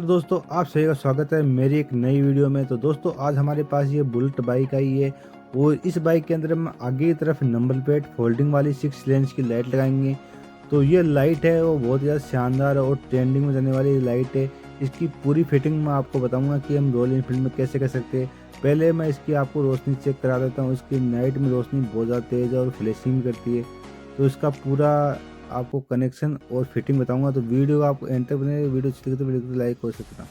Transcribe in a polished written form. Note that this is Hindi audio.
दोस्तों आप सभी का स्वागत है मेरी एक नई वीडियो में। तो दोस्तों आज हमारे पास ये बुलेट बाइक आई है और इस बाइक के अंदर हम आगे की तरफ नंबर प्लेट फोल्डिंग वाली 6 लेंस की लाइट लगाएंगे। तो ये लाइट है वो बहुत ज़्यादा शानदार और ट्रेंडिंग में जाने वाली लाइट है। इसकी पूरी फिटिंग मैं आपको बताऊंगा कि हम रॉयल एनफील्ड में कैसे कर सकते हैं। पहले मैं इसकी आपको रोशनी चेक करा देता हूँ। इसकी नाइट में रोशनी बहुत ज़्यादा तेज़ है और फ्लैशिंग भी करती है। तो इसका पूरा आपको कनेक्शन और फिटिंग बताऊंगा। तो वीडियो आप एंड तक बने, वीडियो अच्छी लगे तो वीडियो को लाइक कर सकते हैं।